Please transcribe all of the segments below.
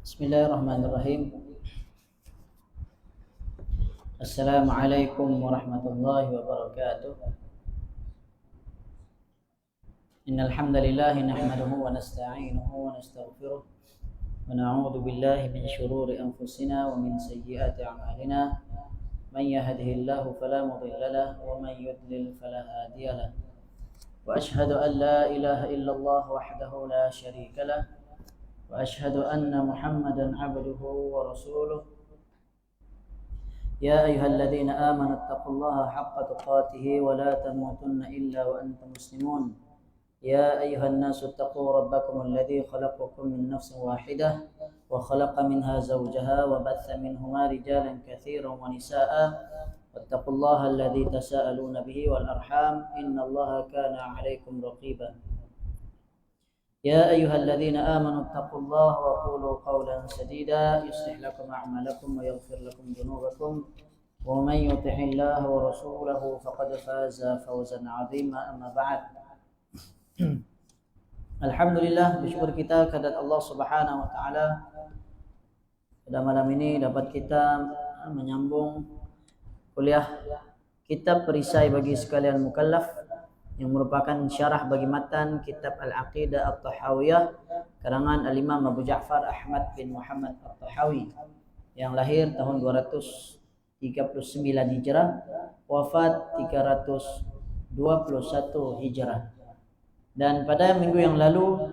Bismillahirrahmanirrahim. Assalamualaikum warahmatullahi wabarakatuh. Innal hamdalillah nahmaduhu wa nasta'inuhu wa nastaghfiruh wa na'udzu billahi min shururi anfusina wa min sayyiati a'malina. Man yahdihillahu fala mudilla lahu wa man yudlil fala hadiya lahu. Wa ashhadu an la ilaha illallah wahdahu la syarika lahu wa ashhadu anna Muhammadan 'abduhu wa rasuluh. Ya ayyuhalladzina amanu taqullaha haqqa tuqatih wa la tamutunna illa wa antum muslimun. Ya ayyuhan nasu taqu rabbakum alladzi khalaqakum min nafsin wahidah wa khalaqa minha zawjaha wa batha minhuma rijalan katsiran wa nisaa'a wattaqullaha alladzi tasaaluna bihi wal arham innallaha kana 'alaikum raqiba. يا أيها الذين آمنوا اتقوا الله وقولوا قولا سديدا يصلح لكم أعمالكم ويغفر لكم ذنوبكم ومن يطع الله ورسوله فقد فاز فوزا عظيما أما بعد. Alhamdulillah, bersyukur kita kepada Allah Subhanahu wa taala. Pada malam ini dapat kita menyambung kuliah kitab perisai bagi sekalian mukallaf yang merupakan syarah bagi matan kitab Al-Aqidah At-Tahawiyah karangan Al-Imam Abu Ja'far Ahmad bin Muhammad At-Tahawi yang lahir tahun 239 Hijrah, wafat 321 Hijrah. Dan pada minggu yang lalu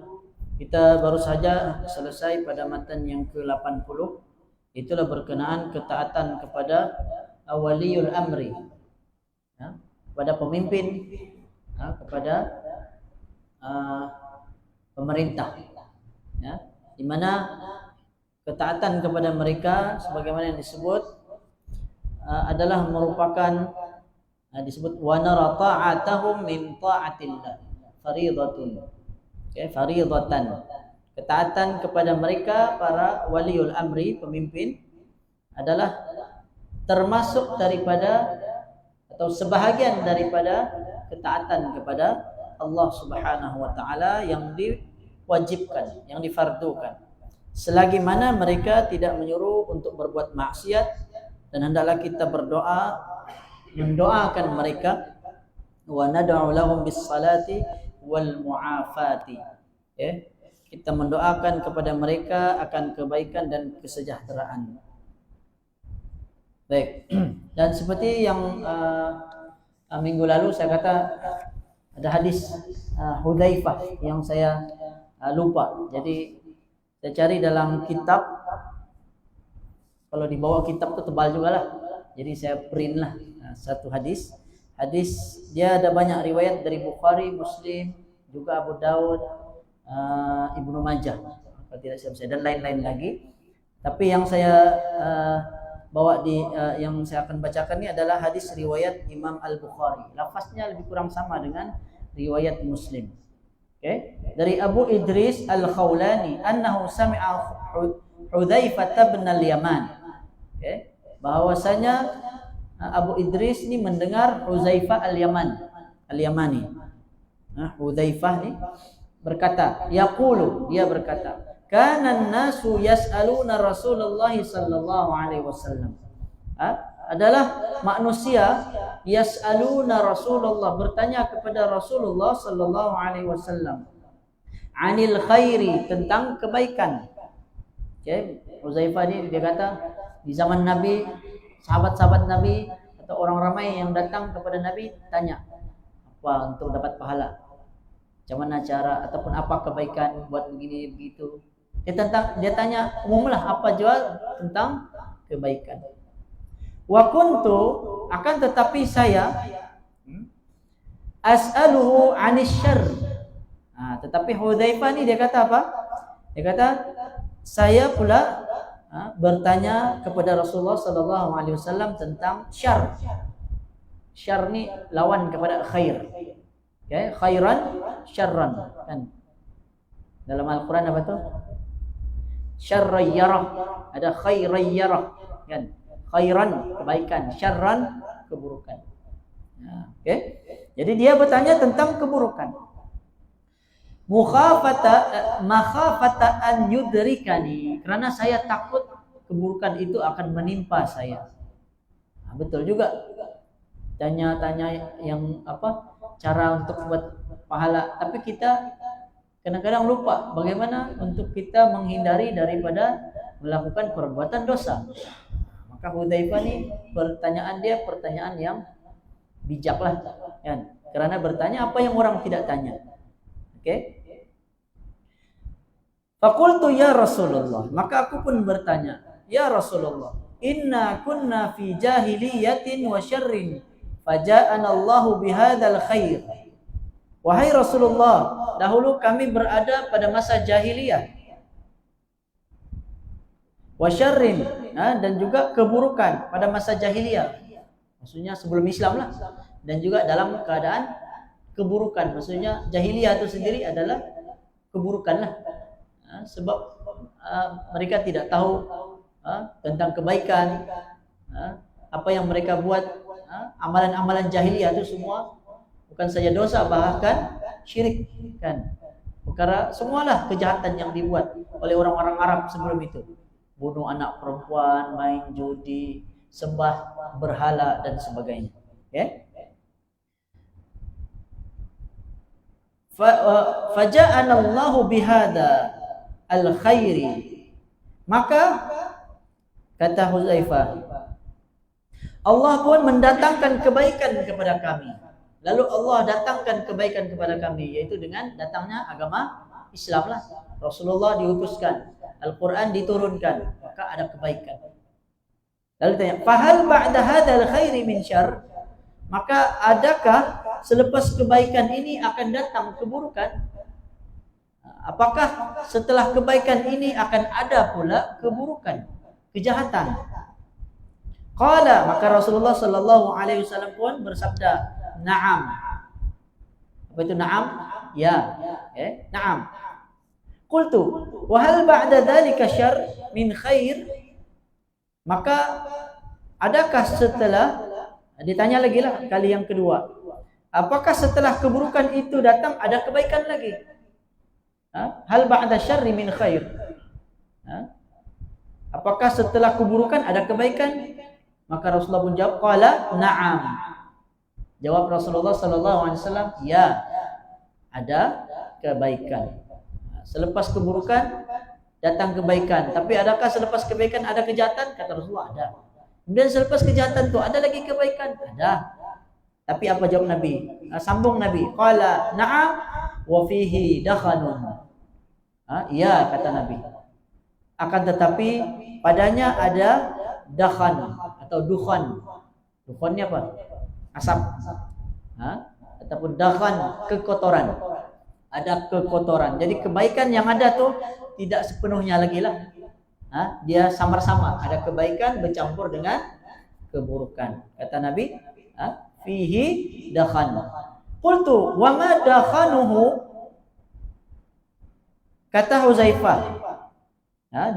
kita baru saja selesai pada matan yang ke-80, itulah berkenaan ketaatan kepada awaliyul amri, ya, kepada pemimpin, kepada pemerintah, ya, di mana ketaatan kepada mereka sebagaimana yang disebut adalah merupakan disebut wa nara ta'atahum min ta'atillah fariidatun, okay, fariidatan. Ketaatan kepada mereka para waliul amri, pemimpin, adalah termasuk daripada atau sebahagian daripada ketaatan kepada Allah Subhanahu wa taala yang diwajibkan, yang difardukan. Selagi mana mereka tidak menyuruh untuk berbuat maksiat, dan hendaklah kita berdoa mendoakan mereka, wa nad'u lahum bis salati wal mu'afati, ya. Kita mendoakan kepada mereka akan kebaikan dan kesejahteraan. Baik. Dan seperti yang minggu lalu saya kata ada hadis Hudzaifah yang saya lupa. Jadi saya cari dalam kitab. Kalau dibawa kitab itu tebal juga lah. Jadi saya print lah satu hadis. Hadis dia ada banyak riwayat dari Bukhari, Muslim, juga Abu Daud, Ibnu Majah, kalau tidak saya dan lain-lain lagi. Tapi yang saya bawa di yang saya akan bacakan ini adalah hadis riwayat Imam Al-Bukhari. Lafaznya lebih kurang sama dengan riwayat Muslim. Okay? Dari Abu Idris Al-Khawlani annahu sami'a Hudzaifah bin al-Yaman. Okay? Bahwasanya Abu Idris ini mendengar Hudzaifah Al-Yamani. Hudzaifah ini berkata, yaqulu, dia berkata, kana nasu yas'aluna Rasulullah sallallahu alaihi wasallam. Adalah manusia yas'aluna Rasulullah, bertanya kepada Rasulullah sallallahu alaihi wasallam, anil khairi, tentang kebaikan. Okay. Hudzaifah ini dia kata di zaman Nabi, sahabat-sahabat Nabi atau orang ramai yang datang kepada Nabi tanya, apa untuk dapat pahala? Macam mana cara ataupun apa kebaikan buat begini begitu? Dia tanya umumlah apa jual tentang kebaikan. Wa kuntu, akan tetapi saya as'aluhu 'anis syarr. Tetapi Hudzaifah ni dia kata apa? Dia kata saya pula bertanya kepada Rasulullah sallallahu alaihi wasallam tentang syarr. Syarr ni lawan kepada khair. Okay? Khairan, syarran, kan? Dalam Al-Quran apa tu? Syarrayyarah, ada khairayyarah, kan? Khairan, kebaikan, syarran, keburukan. Okay? Jadi dia bertanya tentang keburukan. makhafata an yudrikani, karena saya takut keburukan itu akan menimpa saya. Nah, betul juga. Tanya-tanya yang cara untuk buat pahala, tapi kita kadang-kadang lupa bagaimana untuk kita menghindari daripada melakukan perbuatan dosa. Maka Hudzaifah nih pertanyaan yang bijaklah, kan? Karena bertanya apa yang orang tidak tanya. Oke? Faqultu ya Rasulullah, maka aku pun bertanya, ya Rasulullah, inna kunna fi jahiliyatin wa syarrin, faja'ana Allahu bihadzal khair. Wahai Rasulullah, dahulu kami berada pada masa jahiliyah, wa syarrin, dan juga keburukan pada masa jahiliyah. Maksudnya sebelum Islam lah, dan juga dalam keadaan keburukan. Maksudnya jahiliyah itu sendiri adalah keburukan lah. Sebab mereka tidak tahu tentang kebaikan, apa yang mereka buat, amalan-amalan jahiliyah itu semua bukan saja dosa, bahkan syirik, kan? Perkara semualah kejahatan yang dibuat oleh orang-orang Arab sebelum itu. Bunuh anak perempuan, main judi, sembah berhala dan sebagainya. Okay? Faja'ana Allahu bihadza al-khairi. Maka kata Hudzaifah, Allah pun mendatangkan kebaikan kepada kami. Lalu Allah datangkan kebaikan kepada kami, yaitu dengan datangnya agama Islam lah. Rasulullah diutuskan, Al-Quran diturunkan, maka ada kebaikan. Lalu tanya, fahal ba'da hadzal khairi min syarr? Maka adakah selepas kebaikan ini akan datang keburukan? Apakah setelah kebaikan ini akan ada pula keburukan, kejahatan? Qala, maka Rasulullah sallallahu alaihi wasallam pun bersabda, na'am. Apa itu na'am? Ya. Na'am. Qultu, wa hal ba'da dzalika syarr min khair? Maka adakah setelah, ditanya lagi lah kali yang kedua, apakah setelah keburukan itu datang ada kebaikan lagi? Hal ba'da syarri min khair? Apakah setelah keburukan ada kebaikan? Maka Rasulullah pun jawab, qala na'am. Jawab Rasulullah sallallahu alaihi wasallam, ya, ada kebaikan. Selepas keburukan datang kebaikan. Tapi adakah selepas kebaikan ada kejahatan? Kata Rasulullah, ada. Kemudian selepas kejahatan itu ada lagi kebaikan? Ada. Tapi apa jawab Nabi? Sambung Nabi, qala na'am wa fihi dakhanun. Iya, kata Nabi. Akan tetapi padanya ada dakhan atau dukhan. Dukhannya apa? Asap. Ataupun dakhan, kekotoran. Ada kekotoran. Jadi kebaikan yang ada tuh tidak sepenuhnya lagi lah. Dia samar-samar. Ada kebaikan bercampur dengan keburukan. Kata Nabi, fihi dakhan. Qultu wa ma dakhanuhu? Kata Hudzaifah,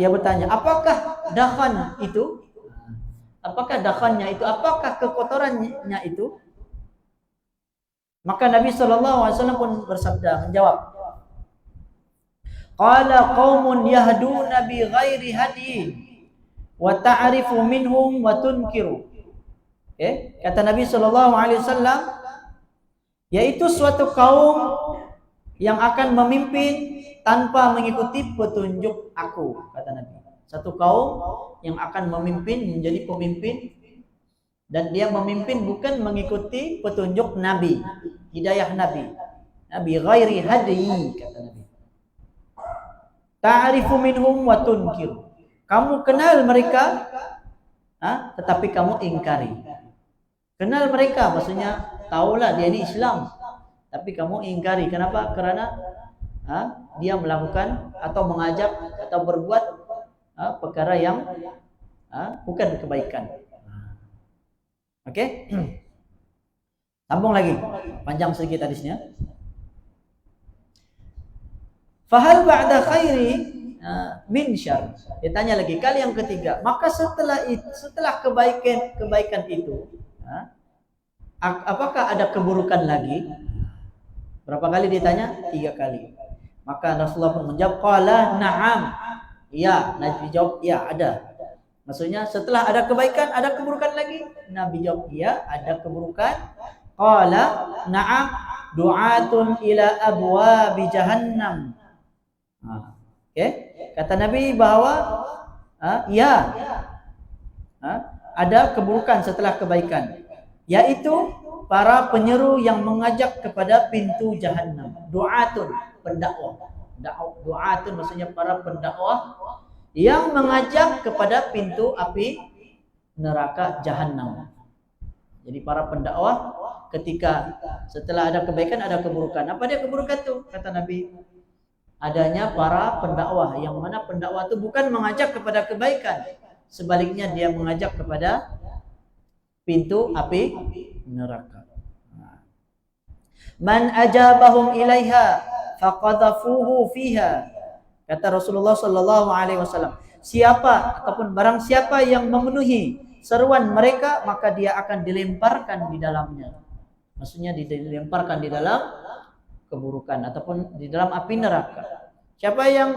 dia bertanya, apakah dakhan itu? Apakah dakhannya itu? Apakah kekotorannya itu? Maka Nabi SAW pun bersabda, menjawab, qala qaumun yahduna bi ghairi hadi wa ta'rifu minhum wa tunkiru. Kata Nabi SAW, yaitu suatu kaum yang akan memimpin tanpa mengikuti petunjuk aku, kata Nabi. Satu kaum yang akan memimpin, menjadi pemimpin, dan dia memimpin bukan mengikuti petunjuk Nabi, hidayah Nabi. Nabi ghairi hadi, kata Nabi. Ta'rifu minhum wa tunkir. Kamu kenal mereka, tetapi kamu ingkari. Kenal mereka, maksudnya tahulah dia ini Islam, tapi kamu ingkari. Kenapa? Karena dia melakukan atau mengajak atau berbuat perkara yang bukan kebaikan. Oke? Sambung lagi, panjang sedikit hadisnya. Fahal ba'da khairi min syarr? Ditanya lagi kali yang ketiga. Maka setelah kebaikan itu, apakah ada keburukan lagi? Berapa kali ditanya? 3 kali. Maka Rasulullah pun menjawab, qala na'am. Ya, Nabi jawab, ya ada. Maksudnya setelah ada kebaikan, ada keburukan lagi. Nabi jawab, ya ada keburukan. Qala na'am du'atun ila abwabi jahannam. Okay. Kata Nabi bahwa ya ada keburukan setelah kebaikan, yaitu para penyeru yang mengajak kepada pintu jahannam. Du'atun, pendakwah. Du'atun maksudnya para pendakwah yang mengajak kepada pintu api neraka jahannam. Jadi para pendakwah ketika setelah ada kebaikan ada keburukan. Apa dia keburukan itu? Kata Nabi, adanya para pendakwah yang mana pendakwah itu bukan mengajak kepada kebaikan, sebaliknya dia mengajak kepada pintu api neraka. Man ajabahum ilaiha faqadhafuhu fiha. Kata Rasulullah sallallahu alaihi wasallam, siapa ataupun barang siapa yang memenuhi seruan mereka, maka dia akan dilemparkan di dalamnya. Maksudnya dilemparkan di dalam keburukan ataupun di dalam api neraka. Siapa yang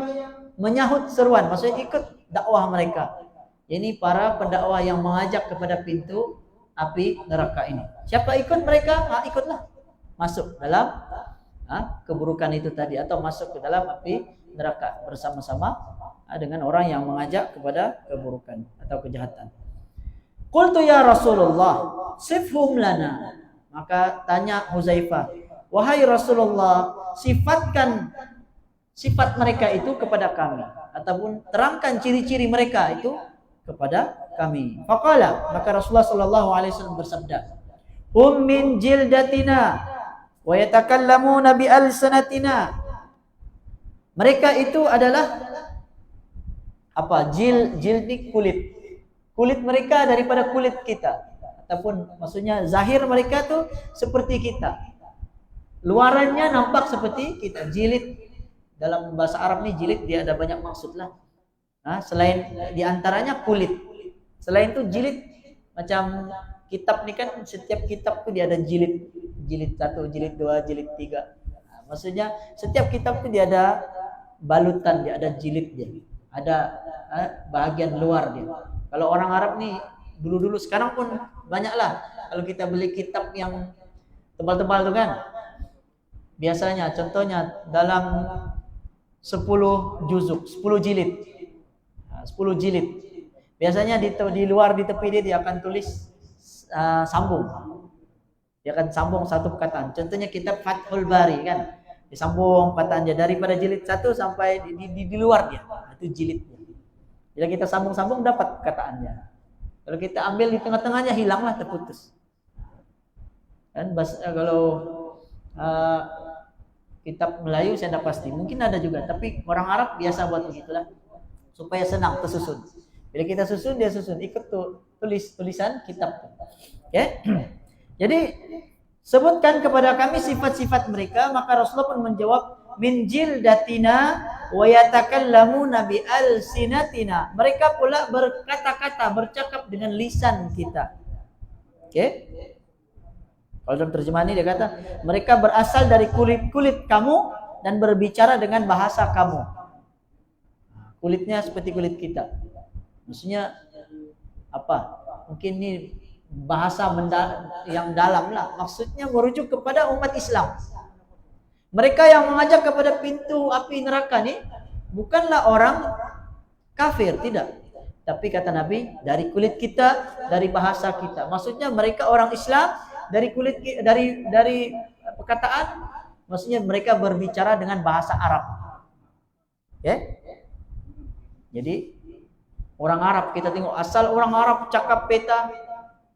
menyahut seruan, maksudnya ikut dakwah mereka. Ini para pendakwah yang mengajak kepada pintu api neraka ini. Siapa ikut mereka, ikutlah masuk dalam keburukan itu tadi, atau masuk ke dalam api neraka bersama-sama dengan orang yang mengajak kepada keburukan atau kejahatan. Qultu ya Rasulullah, sifhum lana. Maka tanya Huzaifah, wahai Rasulullah, sifatkan sifat mereka itu kepada kami, ataupun terangkan ciri-ciri mereka itu kepada kami. Faqala, maka Rasulullah sallallahu alaihi wasallam bersabda, hum min jildatina wa yatakallamuna bi alsanatina. Mereka itu adalah apa? Jildi, kulit. Kulit mereka daripada kulit kita, ataupun maksudnya zahir mereka tuh seperti kita. Luarannya nampak seperti kita. Jilid dalam bahasa Arab nih, jilid dia ada banyak maksud lah. Selain diantaranya kulit. Selain itu jilid, macam kitab nih kan, setiap kitab tuh dia ada jilid. Jilid 1, jilid 2, jilid 3. Maksudnya setiap kitab tuh dia ada balutan, dia ada jilidnya. Ada bahagian luar dia. Kalau orang Arab nih dulu-dulu, sekarang pun banyaklah. Kalau kita beli kitab yang tebal-tebal tuh kan, biasanya contohnya dalam 10 juzuk, 10 jilid. 10 jilid. Biasanya di luar di tepi dia akan tulis sambung. Dia akan sambung satu perkataan. Contohnya kitab Fathul Bari kan, disambung perkataannya daripada jilid 1 sampai di luar dia. Itu jilidnya. Jadi kita sambung-sambung dapat perkataannya. Kalau kita ambil di tengah-tengahnya, hilanglah, terputus. Dan kalau kitab Melayu saya tidak pasti, mungkin ada juga, tapi orang Arab biasa buat begitulah supaya senang tersusun. Bila kita susun, dia susun, ikut tulisan kitab. Okay? Jadi sebutkan kepada kami sifat-sifat mereka. Maka Rasulullah pun menjawab, min jildatina wa yatakallamuna bi alsinatina. Mereka pula berkata-kata, bercakap dengan lisan kita. Oke? Kalau dalam terjemahan ini dia kata, mereka berasal dari kulit-kulit kamu dan berbicara dengan bahasa kamu. Kulitnya seperti kulit kita. Maksudnya apa? Mungkin ini bahasa yang dalam lah. Maksudnya merujuk kepada umat Islam. Mereka yang mengajak kepada pintu api neraka nih bukanlah orang kafir, tidak. Tapi kata Nabi, dari kulit kita, dari bahasa kita. Maksudnya mereka orang Islam, dari kulit, dari perkataan, maksudnya mereka berbicara dengan bahasa Arab. Ya? Jadi orang Arab, kita tengok asal orang Arab cakap peta,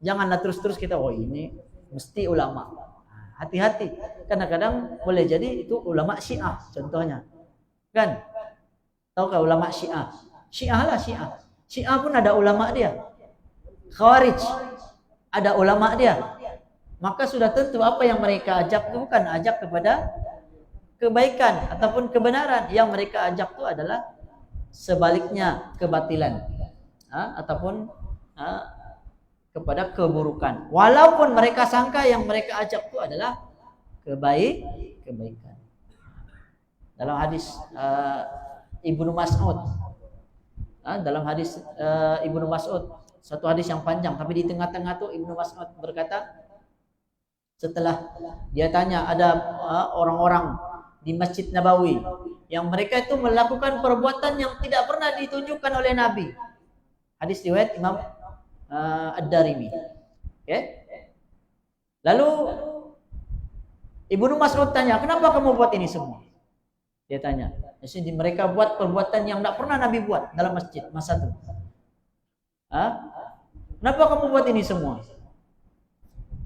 janganlah terus-terus kita, oh ini mesti ulama. Hati-hati, kadang-kadang boleh jadi itu ulama Syiah contohnya, kan? Tahukah ulama Syiah? Syiah lah Syiah. Syiah pun ada ulama dia. Khawarij ada ulama dia. Maka sudah tentu apa yang mereka ajak itu bukan ajak kepada kebaikan ataupun kebenaran. Yang mereka ajak itu adalah sebaliknya, kebatilan, ataupun kepada keburukan. Walaupun mereka sangka yang mereka ajak itu adalah kebaikan. dalam hadis Ibnu Mas'ud. Dalam hadis Ibnu Mas'ud, satu hadis yang panjang, tapi di tengah-tengah tuh Ibnu Mas'ud berkata, setelah dia tanya ada orang-orang di Masjid Nabawi yang mereka itu melakukan perbuatan yang tidak pernah ditunjukkan oleh Nabi. Hadis riwayat Imam Ad-Darimi. Okay? Lalu Ibnu Mas'ud tanya, kenapa kamu buat ini semua? Dia tanya. Jadi mereka buat perbuatan yang tidak pernah Nabi buat dalam masjid masa itu. Kenapa kamu buat ini semua?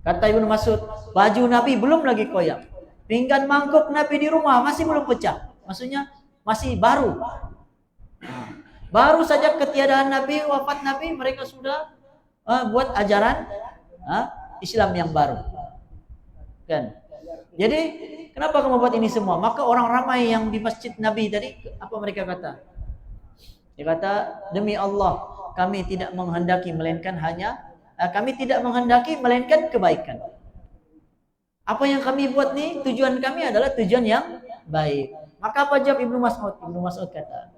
Kata Ibnu Mas'ud, baju Nabi belum lagi koyak. Pinggan mangkuk Nabi di rumah masih belum pecah. Maksudnya masih baru. Baru saja ketiadaan Nabi, wafat Nabi, mereka sudah buat ajaran Islam yang baru. Kan? Jadi kenapa kamu buat ini semua? Maka orang ramai yang di masjid Nabi tadi, apa mereka kata? Dia kata, demi Allah, kami tidak menghendaki melainkan kebaikan. Apa yang kami buat nih, tujuan kami adalah tujuan yang baik. Maka apa jawab Ibnu Mas'ud? Ibnu Mas'ud kata,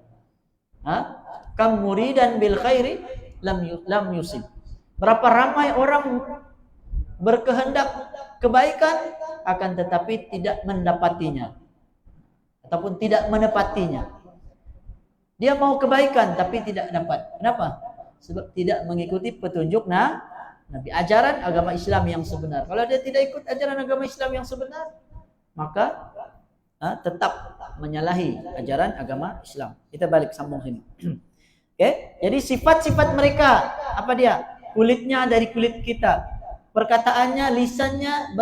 kam muridan bil khairi lam yusib. Berapa ramai orang berkehendak kebaikan akan tetapi tidak mendapatinya ataupun tidak menepatinya. Dia mau kebaikan tapi tidak dapat. Kenapa? Sebab tidak mengikuti petunjuk Nabi, ajaran agama Islam yang sebenar. Kalau dia tidak ikut ajaran agama Islam yang sebenar, maka tetap menyalahi ajaran agama Islam. Kita balik sambung sini. Okay? Jadi sifat-sifat mereka apa dia? Kulitnya dari kulit kita, perkataannya, lisannya,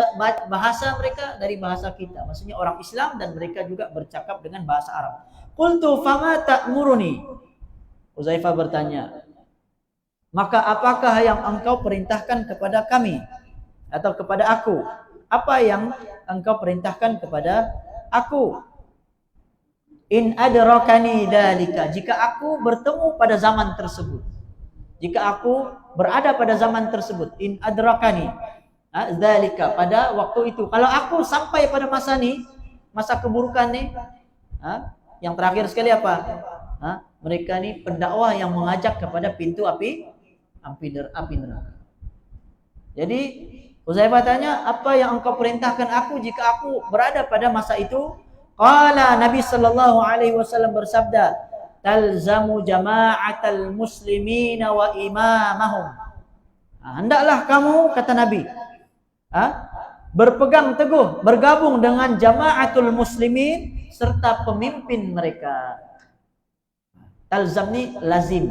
bahasa mereka dari bahasa kita. Maksudnya orang Islam dan mereka juga bercakap dengan bahasa Arab. Qultu fama ta'muruni? Huzaifah bertanya, maka apakah yang engkau perintahkan kepada kami atau kepada aku? Apa yang engkau perintahkan kepada aku? In adrakani dzalika, jika aku bertemu pada zaman tersebut. Jika aku berada pada zaman tersebut, in adrakani dzalika, pada waktu itu. Kalau aku sampai pada masa ni, masa keburukan ni, yang terakhir sekali apa? Mereka ni pendakwah yang mengajak kepada pintu api neraka. Jadi Huzaifah tanya, apa yang engkau perintahkan aku jika aku berada pada masa itu? Qala, Nabi sallallahu alaihi wasallam bersabda, talzamu jama'atal muslimina wa imamahum. Hendaklah kamu, kata Nabi, berpegang teguh, bergabung dengan jama'atul muslimin serta pemimpin mereka. Talzam ni lazim.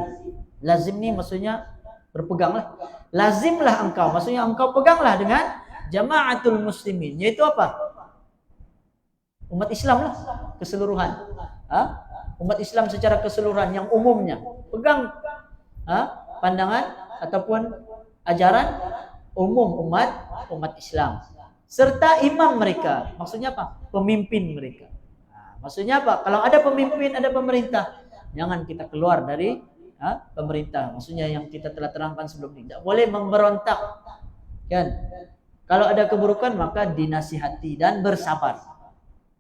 Lazim ni maksudnya berpeganglah. Lazimlah engkau, maksudnya engkau peganglah dengan jama'atul muslimin. Yaitu apa? Umat Islam lah, keseluruhan. Umat Islam secara keseluruhan yang umumnya. Pegang pandangan ataupun ajaran umum umat Islam. Serta imam mereka. Maksudnya apa? Pemimpin mereka. Maksudnya apa? Kalau ada pemimpin, ada pemerintah, jangan kita keluar dari pemerintah. Maksudnya yang kita telah terangkan sebelum ini. Tidak boleh memberontak. Kan? Kalau ada keburukan maka dinasihati dan bersabar.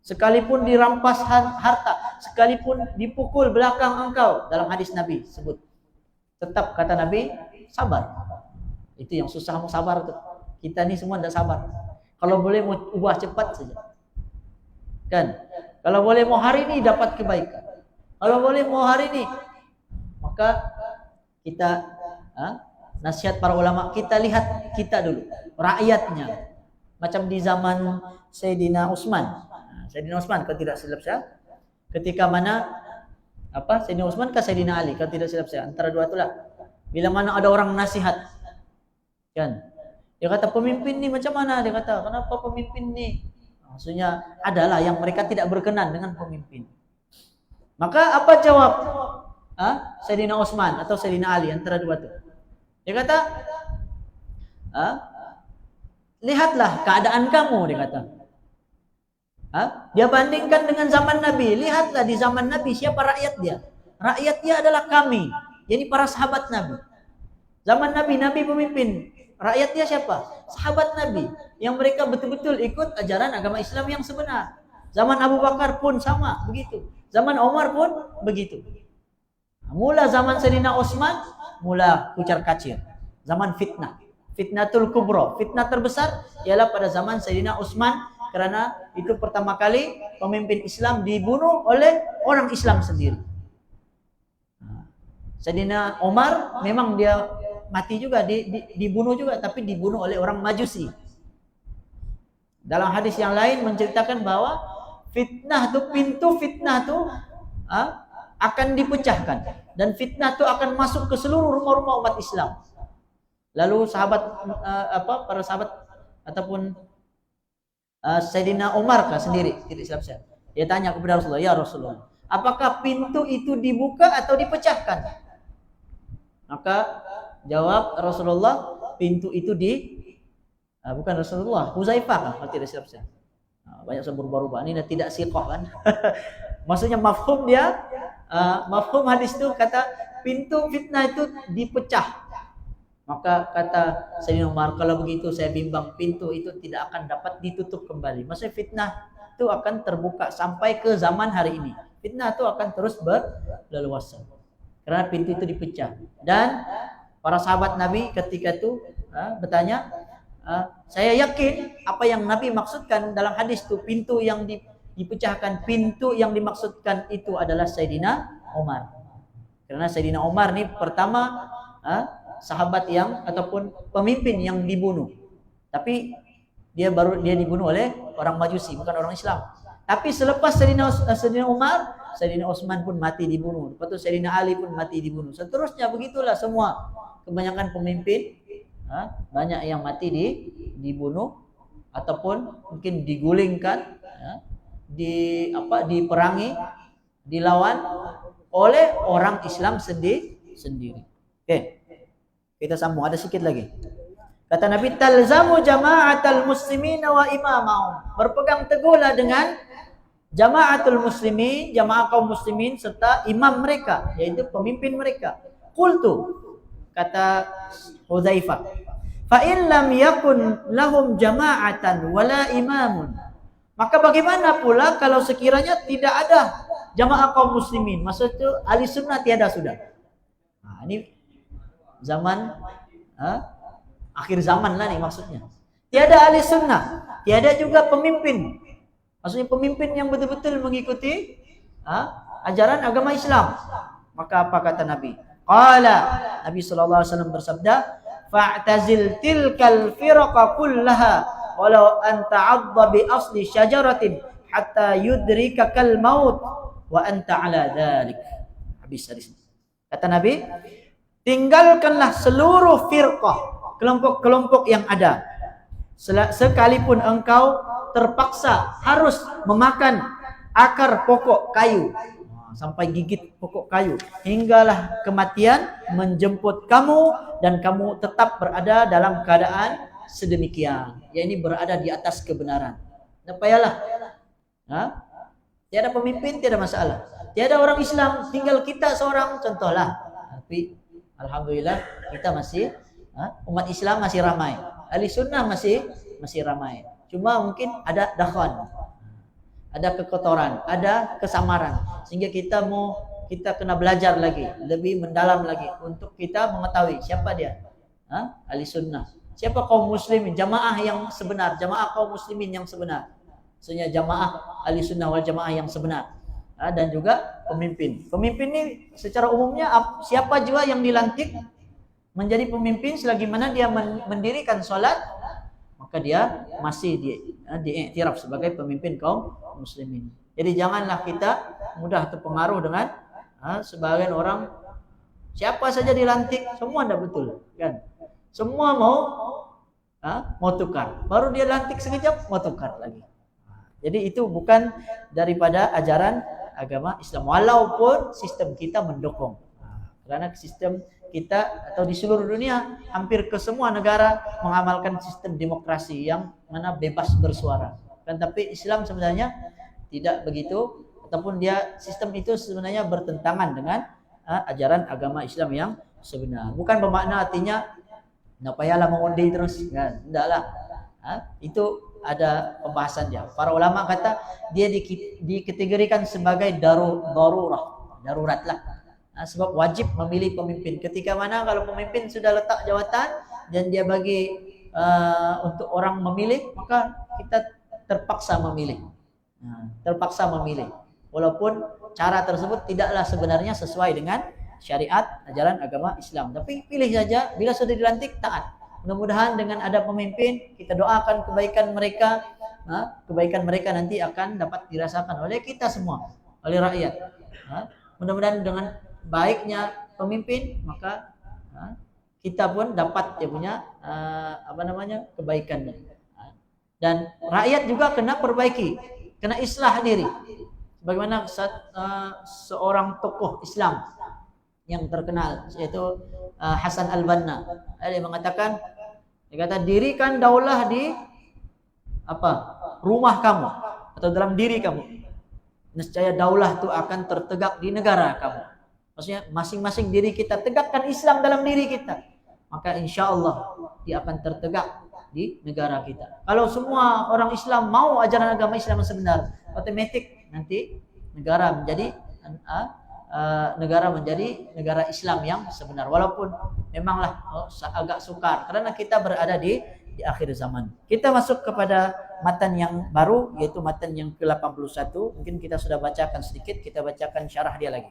Sekalipun dirampas harta, sekalipun dipukul belakang engkau, dalam hadis Nabi sebut, tetap kata Nabi sabar. Itu yang susah mau sabar tuh. Kita ni semua tidak sabar. Kalau boleh mau ubah cepat saja. Kan? Kalau boleh mau hari ini dapat kebaikan. Kalau boleh mau hari ini, maka kita nasihat para ulama, kita lihat kita dulu, rakyatnya. Macam di zaman Sayyidina Utsman. Sayyidina Utsman kalau tidak silap saya, ketika mana Sayyidina Utsman ke Sayyidina Ali kalau tidak silap saya, antara dua itulah. Bila mana ada orang nasihat, kan? Dia kata pemimpin ni macam mana? Dia kata, kenapa pemimpin ni? Maksudnya adalah yang mereka tidak berkenan dengan pemimpin. Maka apa jawab Sayyidina Utsman atau Sayyidina Ali, antara dua itu? Dia kata, lihatlah keadaan kamu, dia kata. Dia bandingkan dengan zaman Nabi. Lihatlah di zaman Nabi siapa rakyat dia. Rakyat dia adalah kami. Jadi para sahabat Nabi. Zaman Nabi, Nabi pemimpin. Rakyat dia siapa? Sahabat Nabi. Yang mereka betul-betul ikut ajaran agama Islam yang sebenar. Zaman Abu Bakar pun sama, begitu. Zaman Umar pun begitu. Mula zaman Sayyidina Utsman, mula kucar-kacir. Zaman fitnah. Fitnatul kubra. Fitnah terbesar ialah pada zaman Sayyidina Utsman, karena itu pertama kali pemimpin Islam dibunuh oleh orang Islam sendiri. Sayyidina Umar memang dia mati juga, dibunuh juga, tapi dibunuh oleh orang Majusi. Dalam hadis yang lain menceritakan bahwa fitnah tu, pintu fitnah tu akan dipecahkan, dan fitnah tu akan masuk ke seluruh rumah-rumah umat Islam. Lalu para sahabat ataupun Sayyidina Umar sendiri tidak silap saya, dia tanya kepada Rasulullah, ya Rasulullah, apakah pintu itu dibuka atau dipecahkan? Maka jawab Rasulullah, pintu itu bukan Rasulullah, Huzaifah kalau tidak silap saya. Banyak yang berubah-ubah, ini tidak siqah kan. Maksudnya mafhum dia, mafhum hadis itu kata pintu fitnah itu dipecah. Maka kata Sayyidina Umar, kalau begitu saya bimbang pintu itu tidak akan dapat ditutup kembali. Maksudnya fitnah itu akan terbuka sampai ke zaman hari ini. Fitnah itu akan terus berleluasa karena pintu itu dipecah. Dan para sahabat Nabi ketika itu bertanya, saya yakin apa yang Nabi maksudkan dalam hadis itu, pintu yang dipecahkan, pintu yang dimaksudkan itu adalah Sayyidina Umar. Karena Sayyidina Umar ini pertama sahabat yang ataupun pemimpin yang dibunuh. Tapi dia dibunuh oleh orang Majusi, bukan orang Islam. Tapi selepas Sayyidina Umar, Sayyidina Utsman pun mati dibunuh. Lepas itu Sayyidina Ali pun mati dibunuh. Seterusnya begitulah semua. Kebanyakan pemimpin banyak yang mati dibunuh ataupun mungkin digulingkan, diperangi, dilawan oleh orang Islam sendiri. Oke. Kita sambung, ada sedikit lagi. Kata Nabi, talzamu jama'atal muslimina wa imamahum. Berpegang teguhlah dengan jama'atul muslimin, jamaah kaum muslimin serta imam mereka, yaitu pemimpin mereka. Qultu, kata Hudzaifah, fa in lam yakun lahum jama'atan wala imamun. Maka bagaimana pula kalau sekiranya tidak ada jamaah kaum muslimin? Maksudnya ahli sunnah tiada sudah. Nah, ini zaman akhir zaman lah nih maksudnya. Tiada ahli sunnah, tiada juga pemimpin. Maksudnya pemimpin yang betul-betul mengikuti ajaran agama Islam. Maka apa kata Nabi? Qala, Nabi sallallahu alaihi wasallam bersabda, fa'tazil tilkal firqa kullaha walau anta 'adda bi asli syajaratin hatta yudrikakal maut wa anta 'ala dzalik. Habis hadis. Kata Nabi, tinggalkanlah seluruh firqah, kelompok-kelompok yang ada. Sekalipun engkau terpaksa harus memakan akar pokok kayu, sampai gigit pokok kayu, hinggalah kematian menjemput kamu dan kamu tetap berada dalam keadaan sedemikian, yakni berada di atas kebenaran. Tak payahlah. Tiada pemimpin, tiada masalah. Tiada orang Islam, tinggal kita seorang, contohlah. Tapi alhamdulillah kita masih umat Islam masih ramai, ahli sunnah masih ramai. Cuma mungkin ada dakhan, ada kekotoran, ada kesamaran, sehingga kita kena belajar lagi, lebih mendalam lagi untuk kita mengetahui siapa dia ahli sunnah, siapa kaum muslimin, jamaah yang sebenar, jamaah kaum muslimin yang sebenar, maksudnya jamaah ahli sunnah wal jamaah yang sebenar. Dan juga pemimpin. Pemimpin ini secara umumnya siapa juga yang dilantik menjadi pemimpin selagi mana dia mendirikan sholat, maka dia masih diiktiraf sebagai pemimpin kaum muslimin. Jadi janganlah kita mudah terpengaruh dengan sebagian orang, siapa saja dilantik semua tidak betul kan. Semua mau tukar. Baru dia lantik sekejap mau tukar lagi. Jadi itu bukan daripada ajaran agama Islam, walaupun sistem kita mendukung. Karena sistem kita atau di seluruh dunia hampir ke semua negara mengamalkan sistem demokrasi yang mana bebas bersuara. Kan tapi Islam sebenarnya tidak begitu, ataupun dia sistem itu sebenarnya bertentangan dengan ajaran agama Islam yang sebenar. Bukan bermakna artinya nak payahlah mengundi terus kan. Tidaklah. Itu ada pembahasan dia. Para ulama kata dia dikategorikan sebagai darurat lah. Sebab wajib memilih pemimpin. Ketika mana kalau pemimpin sudah letak jawatan dan dia bagi untuk orang memilih, maka kita terpaksa memilih. Terpaksa memilih. Walaupun cara tersebut tidaklah sebenarnya sesuai dengan syariat ajaran agama Islam. Tapi pilih saja, bila sudah dilantik taat. Mudah-mudahan dengan ada pemimpin, kita doakan kebaikan mereka. Kebaikan mereka nanti akan dapat dirasakan oleh kita semua, oleh rakyat. Mudah-mudahan dengan baiknya pemimpin, maka kita pun dapat dia punya kebaikannya. Dan rakyat juga kena perbaiki, kena islah diri. Bagaimana seorang tokoh Islam yang terkenal, yaitu Hasan Al-Banna, dia mengatakan, dia kata, dirikan daulah di rumah kamu atau dalam diri kamu, nescaya daulah itu akan tertegak di negara kamu. Maksudnya masing-masing diri kita tegakkan Islam dalam diri kita, maka insya Allah dia akan tertegak di negara kita. Kalau semua orang Islam mau ajaran agama Islam yang sebenar, otomatis nanti negara menjadi negara Islam yang sebenar. Walaupun memanglah agak sukar karena kita berada di akhir zaman. Kita masuk kepada matan yang baru, yaitu matan yang ke-81. Mungkin kita sudah bacakan sedikit, kita bacakan syarah dia lagi.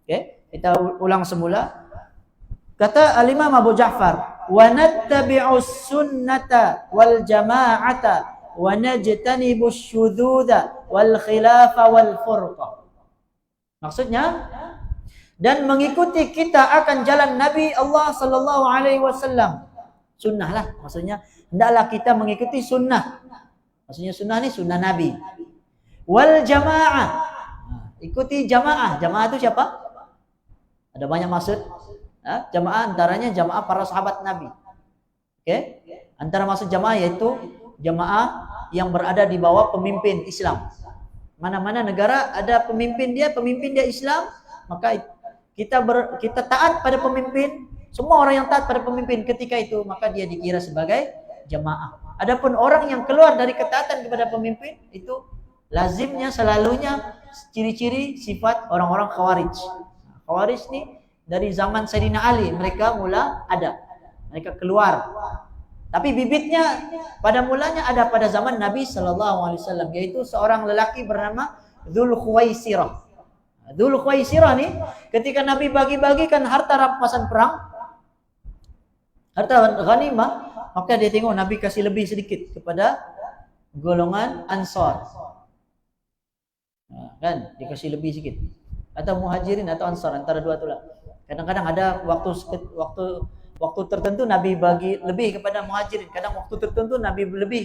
Oke, kita ulang semula. Kata Al-Imam Abu Ja'far, wa nattabi'us sunnata wal jama'ata wa najtanibus syudzuda wal khilafa wal furqa. Maksudnya, dan mengikuti kita akan jalan Nabi Allah sallallahu alaihi wasallam. Sunnah lah, maksudnya hendaklah kita mengikuti sunnah. Maksudnya sunnah ni sunnah Nabi. Wal jamaah. Ikuti jamaah. Jamaah itu siapa? Ada banyak maksud. Jamaah antaranya jamaah para sahabat Nabi. Oke? Antara maksud jamaah yaitu jamaah yang berada di bawah pemimpin Islam. Mana-mana negara ada pemimpin dia Islam, maka kita taat pada pemimpin. Semua orang yang taat pada pemimpin ketika itu, maka dia dikira sebagai jamaah. Adapun orang yang keluar dari ketaatan kepada pemimpin, itu lazimnya selalunya ciri-ciri sifat orang-orang Khawarij. Khawarij ni dari zaman Sayyidina Ali mereka mula ada. Mereka keluar. Tapi bibitnya pada mulanya ada pada zaman Nabi sallallahu alaihi wasallam, yaitu seorang lelaki bernama Dzul Khuwaisirah. Dzul Khuwaisirah ni ketika Nabi bagi-bagikan harta rampasan perang, harta ghanimah, maka dia tengok Nabi kasih lebih sedikit kepada golongan Ansar. Kan dikasih lebih sedikit, atau Muhajirin atau Ansar, antara dua itulah. Kadang-kadang ada waktu tertentu Nabi bagi lebih kepada Muhajirin, kadang waktu tertentu Nabi lebih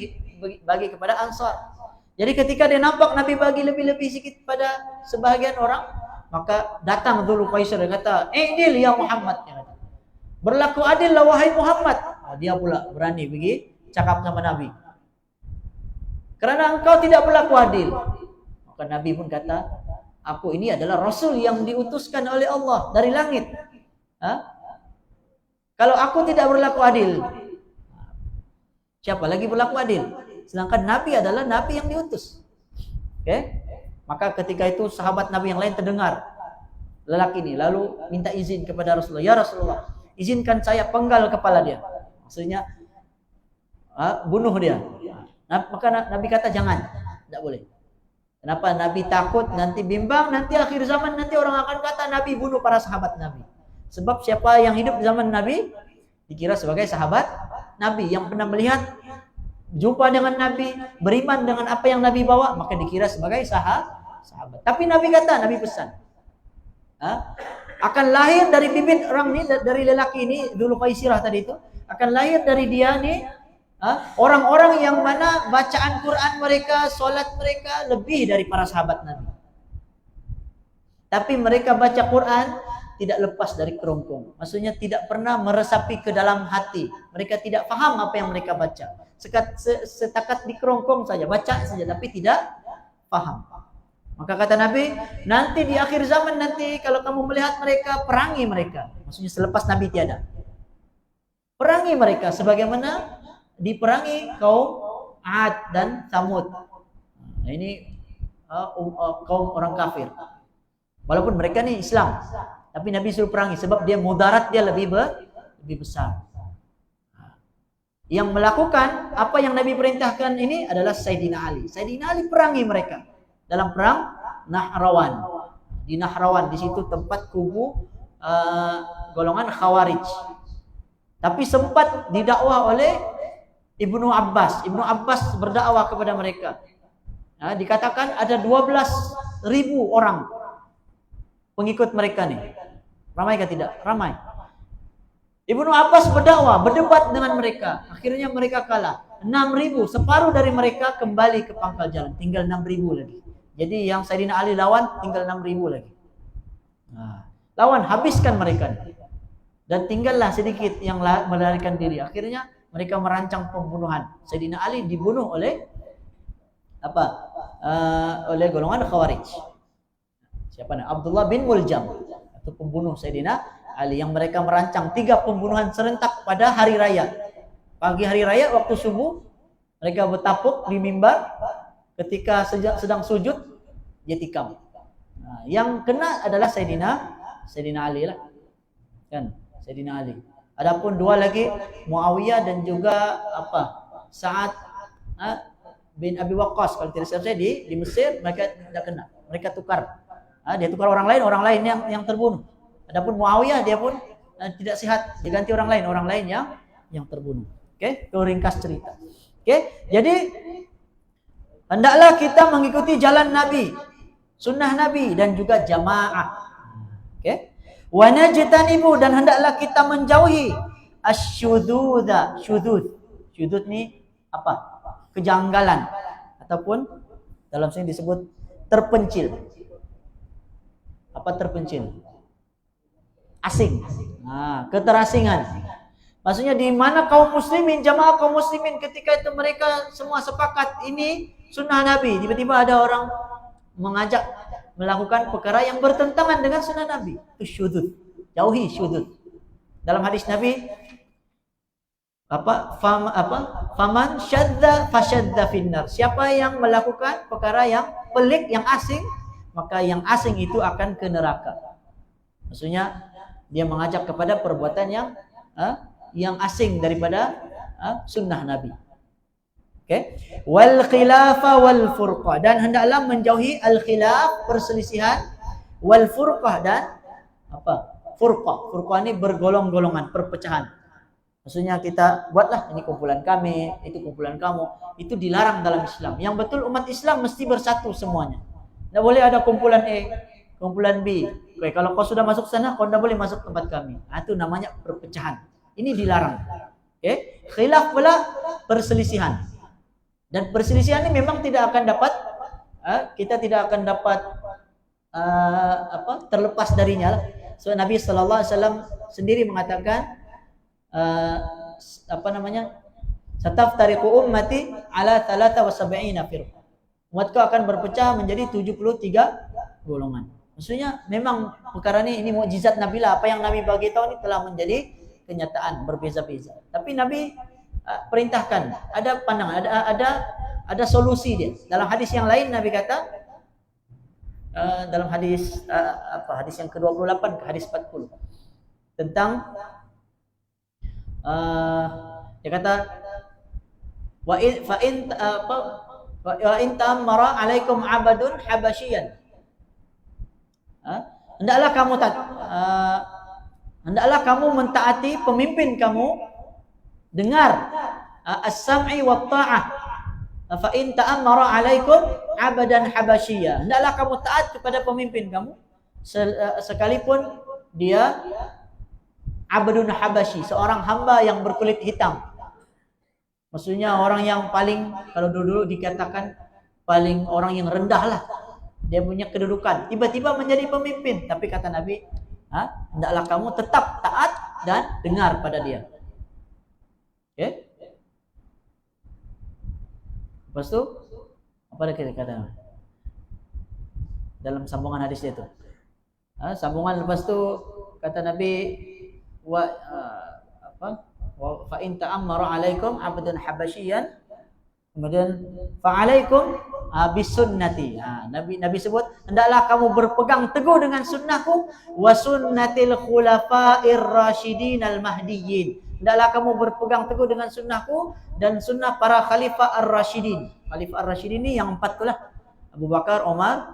bagi kepada Ansar. Jadi ketika dia nampak Nabi bagi lebih-lebih sedikit pada sebahagian orang, maka datang Dzul Khuwaisirah, dia kata, "I'dil ya Muhammad," dia kata. "Berlaku adillah wahai Muhammad." Dia pula berani pergi cakap sama Nabi. "Kerana engkau tidak berlaku adil." Maka Nabi pun kata, "Aku ini adalah Rasul yang diutuskan oleh Allah dari langit. Kalau aku tidak berlaku adil, siapa lagi berlaku adil? Sedangkan Nabi adalah Nabi yang diutus." Oke? Maka ketika itu sahabat Nabi yang lain terdengar lelaki ini, lalu minta izin kepada Rasulullah, "Ya Rasulullah, izinkan saya penggal kepala dia." Maksudnya bunuh dia. Maka Nabi kata jangan, tidak boleh. Kenapa? Nabi takut nanti bimbang, nanti akhir zaman nanti orang akan kata Nabi bunuh para sahabat Nabi. Sebab siapa yang hidup di zaman Nabi dikira sebagai sahabat Nabi, yang pernah melihat, jumpa dengan Nabi, beriman dengan apa yang Nabi bawa, maka dikira sebagai sahabat. Tapi Nabi kata, Nabi pesan, akan lahir dari bibit orang ini, dari lelaki ini, Dzul Khuwaisirah tadi itu, akan lahir dari dia ni orang-orang yang mana bacaan Quran mereka, solat mereka lebih dari para sahabat Nabi. Tapi mereka baca Quran tidak lepas dari kerongkong. Maksudnya tidak pernah meresapi ke dalam hati. Mereka tidak faham apa yang mereka baca. Setakat di kerongkong saja, baca saja, tapi tidak faham. Maka kata Nabi, nanti di akhir zaman nanti kalau kamu melihat mereka, perangi mereka. Maksudnya selepas Nabi tiada. Perangi mereka sebagaimana diperangi kaum Ad dan Samud. Nah, ini kaum orang kafir. Walaupun mereka nih Islam, tapi Nabi suruh perangi sebab dia mudarat dia lebih besar. Yang melakukan apa yang Nabi perintahkan ini adalah Sayyidina Ali. Sayyidina Ali perangi mereka dalam perang Nahrawan. Di Nahrawan, di situ tempat kubu golongan Khawarij. Tapi sempat didakwah oleh Ibnu Abbas. Ibnu Abbas berdakwah kepada mereka. Nah, dikatakan ada 12.000 orang pengikut mereka nih. Ramai kah tidak? Ramai. Ibnu Abbas berdakwah, berdebat dengan mereka. Akhirnya mereka kalah. 6.000, separuh dari mereka kembali ke pangkal jalan. Tinggal 6.000 lagi. Jadi yang Sayyidina Ali lawan tinggal 6.000 lagi. Nah, lawan, habiskan mereka. Dan tinggallah sedikit yang melarikan diri. Akhirnya mereka merancang pembunuhan. Sayyidina Ali dibunuh oleh oleh golongan Khawarij. Siapa namanya? Abdullah bin Muljam, atau pembunuh Sayyidina Ali, yang mereka merancang 3 pembunuhan serentak pada hari raya. Pagi hari raya waktu subuh mereka bertapuk di mimbar, ketika sedang sujud dia tikam. Nah, yang kena adalah Sayyidina Ali lah. Kan? Sayyidina Ali. Adapun 2 lagi, Muawiyah dan juga Sa'ad bin Abi Waqqas, kalau tidak salah di Mesir mereka tidak kena. Mereka tukar. Dia tukar orang lain yang terbunuh. Adapun Muawiyah dia pun tidak sehat, diganti orang lain yang terbunuh. Oke, itu ringkas cerita. Oke, jadi hendaklah kita mengikuti jalan Nabi, sunnah Nabi, dan juga jamaah. Oke, wa najtanibu, dan hendaklah kita menjauhi asyududa. Syudud ni apa? Kejanggalan, ataupun dalam sini disebut terpencil. Apa terpencil? Asing. Nah, keterasingan. Maksudnya di mana kaum muslimin, jamaah kaum muslimin ketika itu mereka semua sepakat ini sunnah Nabi, tiba-tiba ada orang mengajak melakukan perkara yang bertentangan dengan sunnah Nabi. Itu syudud. Jauhi syudud. Dalam hadis Nabi faman syadda fasyadda finnar. Siapa yang melakukan perkara yang pelik, yang asing, maka yang asing itu akan ke neraka. Maksudnya dia mengajak kepada perbuatan yang asing daripada sunnah Nabi. Oke, wal khilafa wal furqah, dan hendaklah menjauhi al khilaf, perselisihan, wal furqah, dan furqah. Furqah ini bergolong-golongan, perpecahan. Maksudnya kita buatlah ini kumpulan kami, itu kumpulan kamu. Itu dilarang dalam Islam. Yang betul umat Islam mesti bersatu semuanya. Tidak boleh ada kumpulan A, kumpulan B. Oke, kalau kau sudah masuk sana, kau tidak boleh masuk tempat kami. Nah, itu namanya perpecahan. Ini dilarang. Oke, khilaf pula perselisihan. Dan perselisihan ini memang tidak akan dapat, kita tidak akan dapat terlepas darinya. So Nabi Sallallahu Alaihi Wasallam sendiri mengatakan, sataftariqu ummati ala 73 firqah. Umatku akan berpecah menjadi 73 golongan. Maksudnya memang perkara ini mukjizat Nabi lah. Apa yang Nabi bagi tahu ini telah menjadi kenyataan, berbeza-beza. Tapi Nabi perintahkan, ada pandangan, ada solusi dia. Dalam hadis yang lain Nabi kata, dalam hadis hadis yang ke-28 ke hadis 40 tentang dia kata wa in ta'ammara 'alaikum 'abadun habasyian. Hendaklah kamu mentaati pemimpin kamu, dengar as-sam'i wa ta'ah. Fa in ta'ammara 'alaikum 'abadan habasyian. Hendaklah kamu taat kepada pemimpin kamu sekalipun dia abdun habasyi, seorang hamba yang berkulit hitam. Maksudnya orang yang paling, kalau dulu dikatakan paling orang yang rendah lah. Dia punya kedudukan, tiba-tiba menjadi pemimpin. Tapi kata Nabi, hendaklah kamu tetap taat dan dengar pada dia. Oke? Lepas itu apa ada kata dalam sambungan hadis itu? Sambungan lepas itu kata Nabi, fa in ta'ammara 'alaikum 'abdun habasyian Kemudian fa'alaikum bisunnati. Nabi sebut, hendaklah kamu berpegang teguh dengan sunnahku wa sunnatil khulafa'ir rasyidin al mahdiyyin. Hendaklah kamu berpegang teguh dengan sunnahku dan sunnah para khalifah ar-rasyidin. Khalifah ar-rasyidin ini yang 4 lah. Abu Bakar, Umar,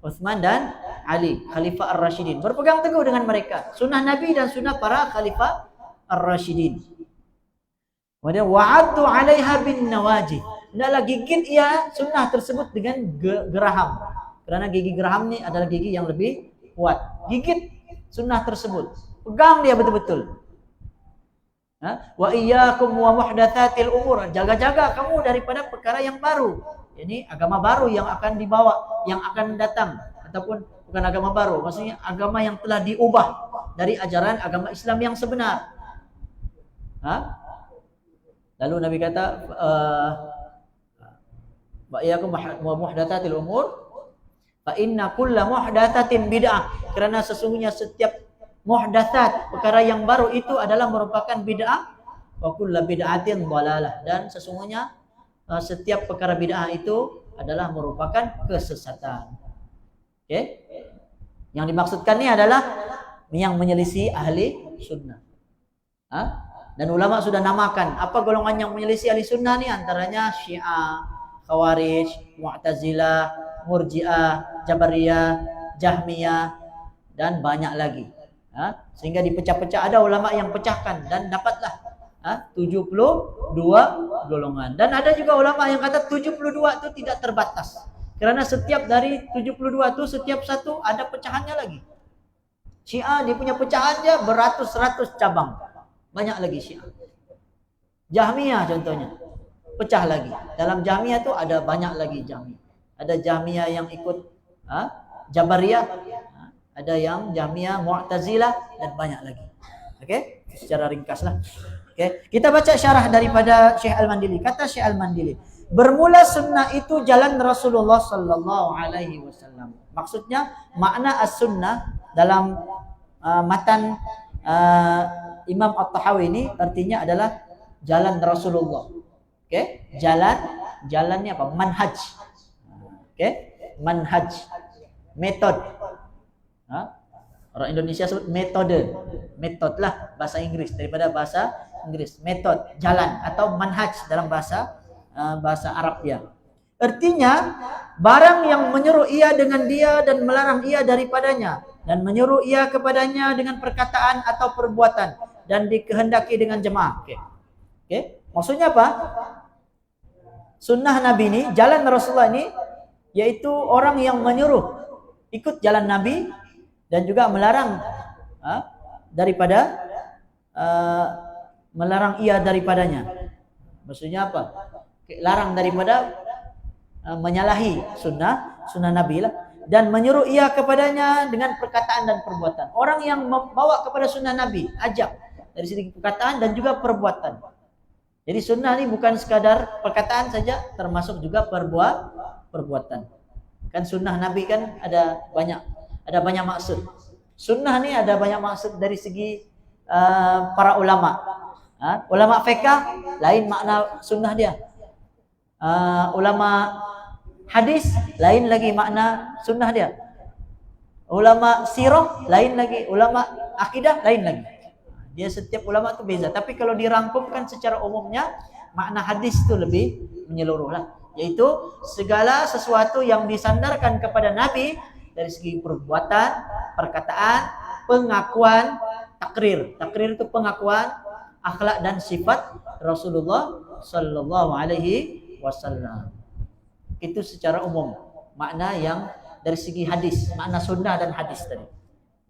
Uthman dan Ali, khalifah ar-rasyidin. Berpegang teguh dengan mereka. Sunnah Nabi dan sunnah para khalifah ar-rasyidin. Kemudian wa'addu 'alaiha bin nawajid. Hendaklah gigit ia sunnah tersebut dengan geraham. Karena gigi geraham ini adalah gigi yang lebih kuat. Gigit sunnah tersebut. Pegang dia betul-betul. Wa iyyakum wa muhdatsatil umur. Jaga-jaga kamu daripada perkara yang baru. Ini agama baru yang akan dibawa, yang akan datang. Ataupun bukan agama baru, maksudnya agama yang telah diubah dari ajaran agama Islam yang sebenar. Lalu Nabi kata, wa iyyakum wa muhdatsatil umur fa inna kulla muhdatsatin bid'ah. Karena sesungguhnya setiap muhdatsat, perkara yang baru itu adalah merupakan bid'ah, wa kullu bid'atin dhalalah, dan sesungguhnya setiap perkara bid'ah itu adalah merupakan kesesatan. Oke? Yang dimaksudkan ini adalah yang menyelisih ahli sunnah. Dan ulama sudah namakan apa golongan yang menyelisih ahli sunnah ini, antaranya Syiah, Khawarij, Mu'tazilah, Murji'ah, Jabariyah, Jahmiyah, dan banyak lagi. Sehingga dipecah-pecah, ada ulama yang pecahkan dan dapatlah 72 golongan. Dan ada juga ulama yang kata 72 itu tidak terbatas. Karena setiap dari 72 itu setiap satu ada pecahannya lagi. Syiah dia punya pecahannya beratus-ratus cabang. Banyak lagi Syiah. Jahmiyah contohnya, pecah lagi. Dalam Jahmiyah itu ada banyak lagi Jahmiyah. Ada Jahmiyah yang ikut Jabariyah, ada yang Jahmiyah Mu'tazilah, dan banyak lagi. Oke, secara ringkas lah. Oke, kita baca syarah daripada Syekh Al-Mandili. Kata Syekh Al-Mandili, bermula sunnah itu jalan Rasulullah sallallahu alaihi wasallam. Maksudnya makna as-sunnah dalam matan Imam At-Tahawi ini artinya adalah jalan Rasulullah. Oke, jalannya apa? Manhaj. Oke, manhaj, metode. Orang Indonesia sebut metode, lah bahasa Inggris daripada bahasa Inggris. Metode, jalan atau manhaj dalam bahasa Arab ya. Artinya barang yang menyuruh ia dengan dia dan melarang ia daripadanya, dan menyuruh ia kepadanya dengan perkataan atau perbuatan, dan dikehendaki dengan jemaah. Oke. Maksudnya apa? Sunnah Nabi ini, jalan Rasulullah ini, yaitu orang yang menyuruh ikut jalan Nabi dan juga melarang daripada melarang ia daripadanya. Maksudnya apa? Larang daripada menyalahi sunnah Nabi lah, dan menyuruh ia kepadanya dengan perkataan dan perbuatan. Orang yang membawa kepada sunnah Nabi, ajak dari segi perkataan dan juga perbuatan. Jadi sunnah ini bukan sekadar perkataan saja, termasuk juga perbuatan. Kan sunnah Nabi kan ada banyak maksud. Sunnah ini ada banyak maksud dari segi para ulama. Ulama fiqh lain makna sunnah dia. Ulama hadis lain lagi makna sunnah dia. Ulama sirah lain lagi, ulama akidah lain lagi. Dia setiap ulama itu beza. Tapi kalau dirangkumkan secara umumnya, makna hadis itu lebih menyeluruh lah. Yaitu segala sesuatu yang disandarkan kepada Nabi dari segi perbuatan, perkataan, pengakuan, takrir. Takrir itu pengakuan, akhlak dan sifat Rasulullah sallallahu alaihi wasallam. Itu secara umum makna yang dari segi hadis, makna sunnah dan hadis tadi.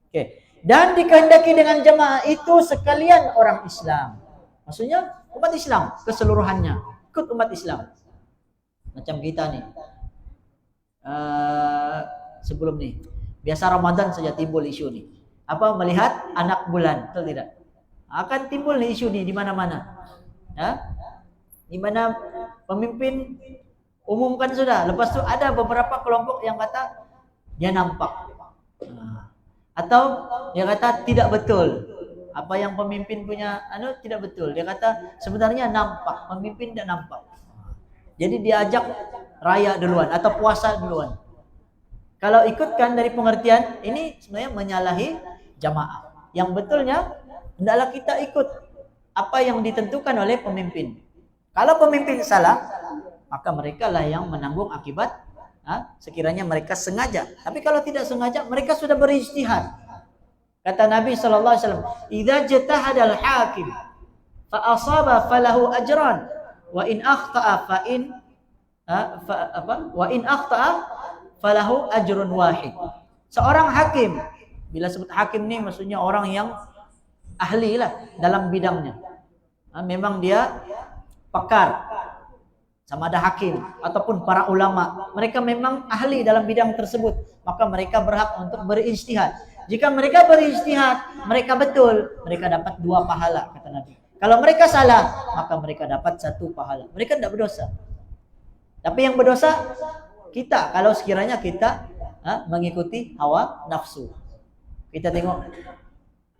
Oke. Dan dikehendaki dengan jemaah itu sekalian orang Islam. Maksudnya umat Islam keseluruhannya, ikut umat Islam. Macam kita nih. Sebelum nih, biasa Ramadan saja timbul isu nih. Apa melihat anak bulan, betul tidak? Akan timbul nih isu nih di mana-mana. Di mana pemimpin umumkan sudah. Lepas itu ada beberapa kelompok yang kata dia nampak. Atau dia kata tidak betul. Apa yang pemimpin punya tidak betul. Dia kata sebenarnya nampak, pemimpin tidak nampak. Jadi diajak raya duluan atau puasa duluan. Kalau ikutkan dari pengertian ini sebenarnya menyalahi jamaah. Yang betulnya hendaklah kita ikut apa yang ditentukan oleh pemimpin. Kalau pemimpin salah, maka mereka lah yang menanggung akibat sekiranya mereka sengaja. Tapi kalau tidak sengaja, mereka sudah berijtihad. Kata Nabi sallallahu alaihi wasallam, "Idza jatahada al-hakim fa asaba falahu ajran wa in akhta'a fa in wa in akhta'a falahu ajrun wahid." Seorang hakim, bila sebut hakim ni maksudnya orang yang ahli lah dalam bidangnya. Memang dia pakar, sama ada hakim ataupun para ulama, mereka memang ahli dalam bidang tersebut, maka mereka berhak untuk berijtihad. Jika mereka berijtihad, mereka betul, mereka dapat 2 pahala, kata Nabi. Kalau mereka salah, maka mereka dapat 1 pahala. Mereka tidak berdosa. Tapi yang berdosa kita, kalau sekiranya kita mengikuti hawa nafsu. Kita tengok,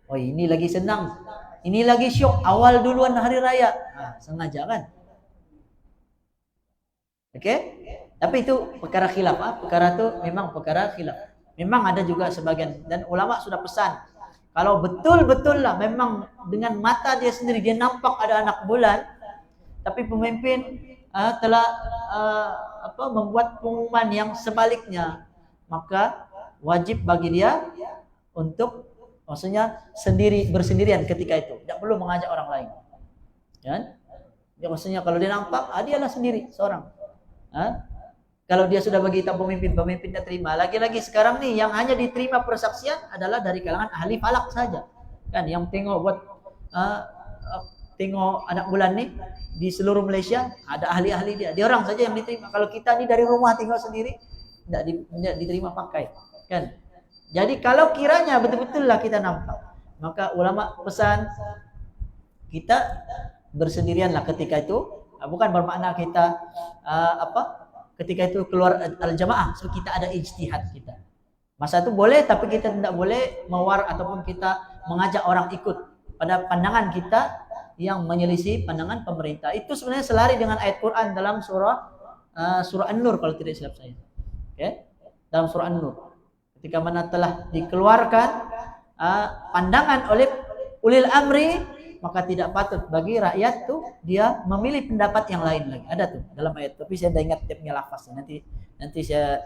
oh ini lagi senang, ini lagi syok, awal duluan hari raya, sengaja kan? Oke? Tapi itu perkara khilaf, perkara itu memang perkara khilaf. Memang ada juga sebagian, dan ulama sudah pesan, kalau betul-betul lah memang dengan mata dia sendiri dia nampak ada anak bulan, tapi pemimpin telah membuat pengumuman yang sebaliknya, maka wajib bagi dia untuk maksudnya bersendirian ketika itu, tidak perlu mengajak orang lain. Kan? Ya, maksudnya kalau dia nampak, dialah sendiri seorang. Kalau dia sudah bagi tahu pemimpin tidak terima. Lagi-lagi sekarang nih yang hanya diterima persaksian adalah dari kalangan ahli falak saja. Kan yang tengok tengok anak bulan nih di seluruh Malaysia ada ahli-ahli dia. Dia orang saja yang diterima. Kalau kita nih dari rumah tinggal sendiri tidak diterima pakai. Kan? Jadi kalau kiranya betul-betul lah kita nampak, maka ulama pesan kita bersendirianlah ketika itu. Bukan bermakna kita ketika itu keluar al-jamaah, so kita ada ijtihad kita. Masa itu boleh, tapi kita tidak boleh ataupun kita mengajak orang ikut pada pandangan kita yang menyelisih pandangan pemerintah. Itu sebenarnya selari dengan ayat Quran dalam surah An-Nur kalau tidak silap saya. Okay? Dalam surah An-Nur. Ketika mana telah dikeluarkan pandangan oleh ulil amri, maka tidak patut bagi rakyat tuh dia memilih pendapat yang lain lagi. Ada tuh dalam ayat, tapi saya tidak ingat dia punya lafaznya. Nanti saya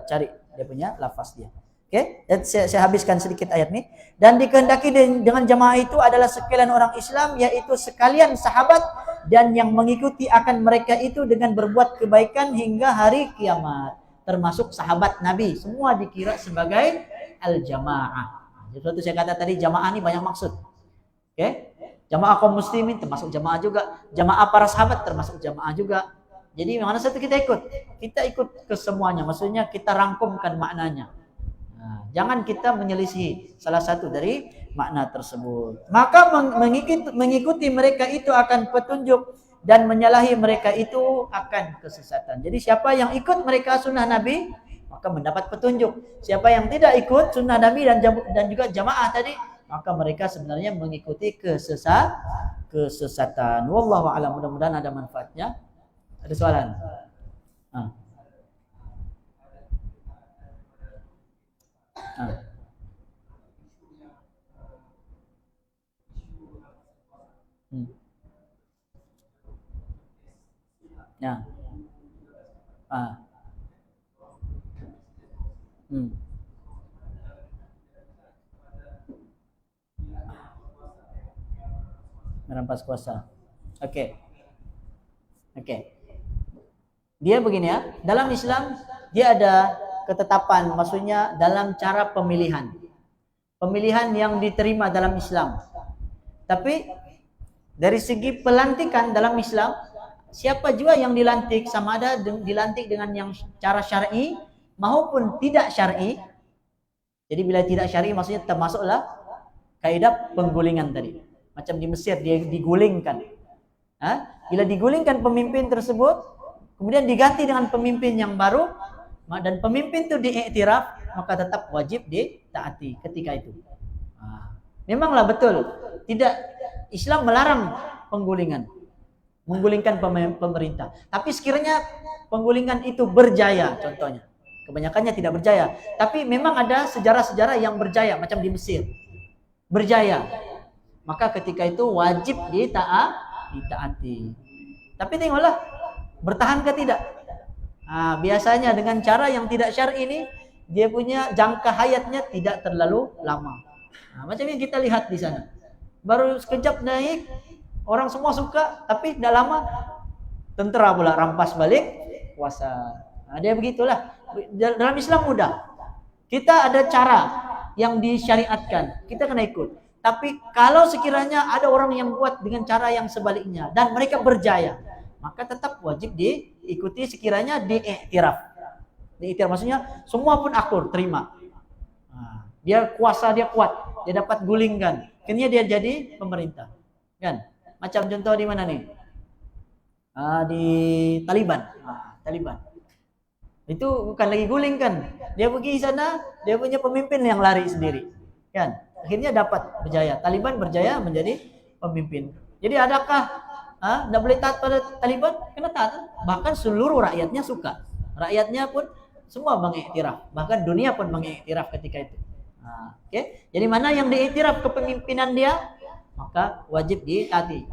cari dia punya lafaz dia. Oke, dan saya habiskan sedikit ayat ini. Dan dikehendaki dengan jamaah itu adalah sekalian orang Islam, yaitu sekalian sahabat, dan yang mengikuti akan mereka itu dengan berbuat kebaikan hingga hari kiamat. Termasuk sahabat Nabi, semua dikira sebagai al-jamaah. Seperti saya kata tadi, jamaah ini banyak maksud. Oke? Jamaah kaum muslimin termasuk jamaah juga, jamaah para sahabat termasuk jamaah juga. Jadi mana satu kita ikut? Kita ikut ke semuanya, maksudnya kita rangkumkan maknanya. Jangan kita menyelisih salah satu dari makna tersebut. Maka mengikuti mereka itu akan petunjuk, dan menyalahi mereka itu akan kesesatan. Jadi siapa yang ikut mereka sunnah Nabi, maka mendapat petunjuk. Siapa yang tidak ikut sunnah Nabi dan juga jamaah tadi, maka mereka sebenarnya mengikuti kesesatan. Wallahu a'lam. Mudah-mudahan ada manfaatnya. Ada soalan? Ya. Merampas kuasa. Oke. Dia begini ya, dalam Islam dia ada ketetapan, maksudnya dalam cara pemilihan. Pemilihan yang diterima dalam Islam. Tapi dari segi pelantikan dalam Islam, siapa juga yang dilantik, sama ada dilantik dengan yang cara syar'i maupun tidak syar'i. Jadi bila tidak syar'i maksudnya termasuklah kaidah penggulingan tadi. Macam di Mesir dia digulingkan. Bila digulingkan pemimpin tersebut, kemudian diganti dengan pemimpin yang baru, dan pemimpin itu diiktiraf, maka tetap wajib ditaati ketika itu. Memanglah betul, tidak, Islam melarang penggulingan. menggulingkan pemerintah. Tapi sekiranya penggulingan itu berjaya, contohnya, kebanyakannya tidak berjaya, tapi memang ada sejarah-sejarah yang berjaya, macam di Mesir, berjaya, maka ketika itu wajib ditaati. Tapi tengoklah, bertahan ke tidak? Nah, biasanya dengan cara yang tidak syar'i ini, dia punya jangka hayatnya tidak terlalu lama. Nah, macam yang kita lihat di sana, baru sekejap naik, orang semua suka, tapi tidak lama tentera pula rampas balik kuasa. Nah, dia begitulah. Dalam Islam mudah. Kita ada cara yang disyariatkan, kita kena ikut. Tapi kalau sekiranya ada orang yang buat dengan cara yang sebaliknya dan mereka berjaya, maka tetap wajib diikuti sekiranya diiktiraf. Diiktiraf maksudnya semua pun akur, terima. Nah, dia kuasa, dia kuat, dia dapat gulingkan. Akhirnya dia jadi pemerintah. Kan? Macam contoh di mana nih? Di Taliban. Taliban. Itu bukan lagi guling kan. Dia pergi sana, dia punya pemimpin yang lari sendiri. Kan? Akhirnya dapat berjaya. Taliban berjaya menjadi pemimpin. Jadi adakah tidak boleh taat pada Taliban? Kena taat. Bahkan seluruh rakyatnya suka. Rakyatnya pun semua mengiktiraf. Bahkan dunia pun mengiktiraf ketika itu. Okay? Jadi mana yang diiktiraf kepemimpinan dia, maka wajib ditaati.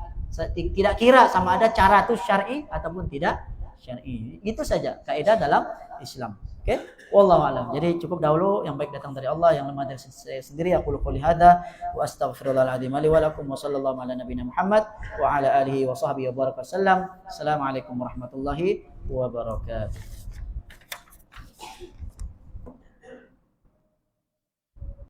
Tidak kira sama ada cara itu syar'i ataupun tidak syar'i. Itu saja kaidah dalam Islam. Oke? Wallahu a'lam. Jadi cukup dahulu, yang baik datang dari Allah, yang lemah dari saya sendiri. Aku qouli hadza wa astaghfirullahal azim li wa lakum wa sallallahu ala nabiyina Muhammad wa ala alihi wa sahbihi wa baraka wasallam. Assalamualaikum warahmatullahi wabarakatuh.